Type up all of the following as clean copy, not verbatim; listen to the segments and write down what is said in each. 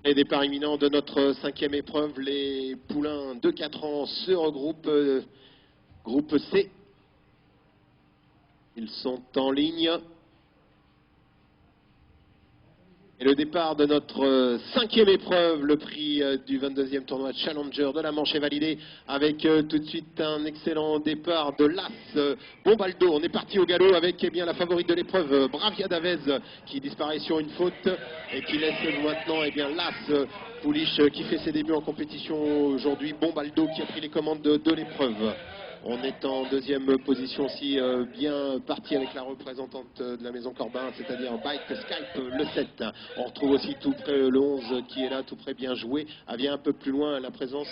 Et départ imminent de notre cinquième épreuve, les poulains de 4 ans se regroupent, groupe C. Ils sont en ligne. Et le départ de notre cinquième épreuve, le prix du 22e tournoi Challenger de la Manche est validé avec tout de suite un excellent départ de l'As Bombaldo. On est parti au galop avec la favorite de l'épreuve, Bravia d'Avez, qui disparaît sur une faute et qui laisse maintenant l'As Pouliche qui fait ses débuts en compétition aujourd'hui. Bombaldo qui a pris les commandes de l'épreuve. On est en deuxième position aussi, bien parti avec la représentante de la maison Corbin, c'est-à-dire Bike Skype, le 7. On retrouve aussi tout près le 11 qui est là, tout près bien joué. Vient un peu plus loin la présence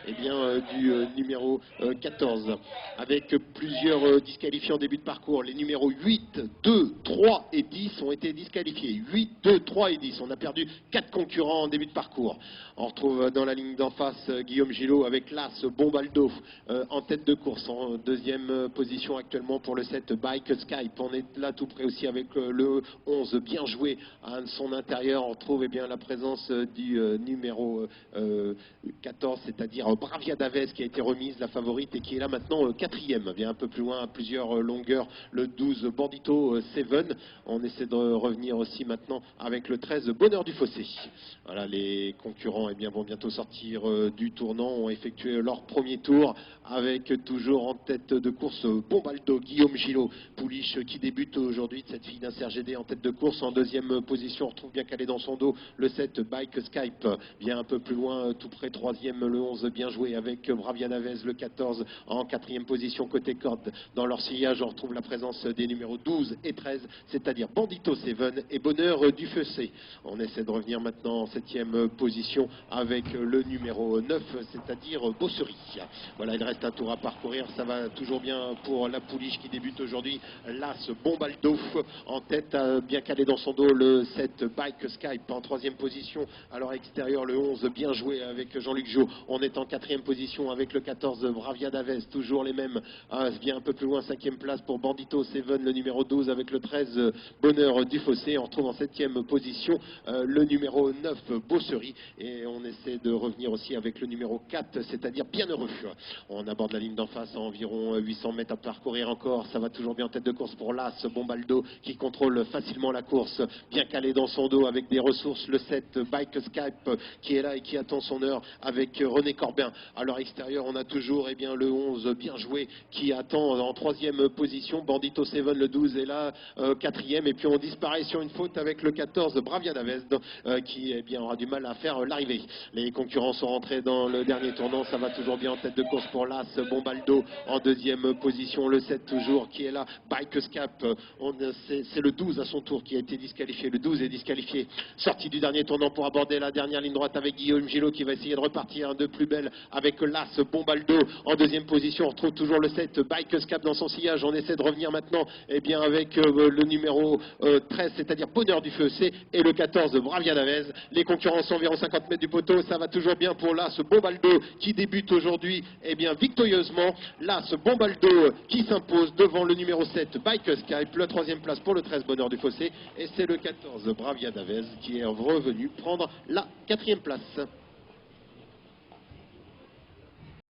du numéro 14. Avec plusieurs disqualifiés en début de parcours. Les numéros 8, 2, 3 et 10 ont été disqualifiés. 8, 2, 3 et 10. On a perdu 4 concurrents en début de parcours. On retrouve dans la ligne d'en face Guillaume Gillot avec l'As Bombaldo en tête de course. En deuxième position actuellement pour le 7 Bike Skype. On est là tout près aussi avec le 11 bien joué à son intérieur. On trouve la présence du numéro 14, c'est-à-dire Bravia d'Avez qui a été remise, la favorite, et qui est là maintenant quatrième. Vient un peu plus loin à plusieurs longueurs le 12 Bandito 7. On essaie de revenir aussi maintenant avec le 13 Bonheur du Fossé. Voilà, les concurrents vont bientôt sortir du tournant, ont effectué leur premier tour avec toujours en tête de course Bombaldo, Guillaume Gillot, Pouliche qui débute aujourd'hui de cette fille d'un CRGD en tête de course. En deuxième position, on retrouve bien calé dans son dos le 7 Bike Skype, bien un peu plus loin, tout près troisième le 11 bien joué avec Bravia Navez, le 14 en quatrième position côté corde. Dans leur sillage, on retrouve la présence des numéros 12 et 13, c'est-à-dire Bandito 7 et Bonheur du Fossé. On essaie de revenir maintenant en septième position avec le numéro 9, c'est-à-dire Bossery. Voilà, il reste un tour à parcourir, ça va toujours bien pour la pouliche qui débute aujourd'hui. L'As Bombaldo en tête, bien calé dans son dos le 7 Bike Skype en troisième position. À leur extérieur le 11 bien joué avec Jean-Luc Jo. On est en quatrième position avec le 14 Bravia d'Avez, toujours les mêmes. Bien un peu plus loin, cinquième place pour Bandito 7, le numéro 12 avec le 13 Bonheur du Fossé. On retrouve en septième position le numéro 9 Bossery, et on essaie de revenir aussi avec le numéro 4, c'est-à-dire Bienheureux. On aborde la ligne d'en face à environ 800 mètres à parcourir encore. Ça va toujours bien en tête de course pour l'As Bombaldo qui contrôle facilement la course, bien calé dans son dos avec des ressources. Le 7 Bike Skype qui est là et qui attend son heure avec René Corbin. À leur extérieur, on a toujours le 11 bien joué qui attend en troisième position. Bandito 7, le 12 est là, quatrième. Et puis on disparaît sur une faute avec le 14 Bravia Navez qui aura du mal à faire l'arrivée. Les concurrents sont rentrés dans le dernier tournant. Ça va toujours bien en tête de course pour l'As Bombaldo en deuxième position. Le 7 toujours qui est là, Bike Skype. C'est le 12 à son tour qui a été disqualifié. Le 12 est disqualifié. Sortie du dernier tournant pour aborder la dernière ligne droite avec Guillaume Gillot qui va essayer de repartir de plus belle avec l'As Bombaldo en deuxième position. On retrouve toujours le 7 Bike Skype dans son sillage. On essaie de revenir maintenant avec le numéro 13, c'est-à-dire Bonheur du Fossé, et le 14 Bravia Navez. Les concurrents sont environ 50 mètres du poteau. Ça va toujours bien pour l'As Bombaldo qui débute aujourd'hui victorieusement. L'As Bombaldo qui s'impose devant le numéro 7 Bike Skype, la troisième place pour le 13 Bonheur du Fossé, et c'est le 14 Bravia Navez qui est revenu prendre la quatrième place.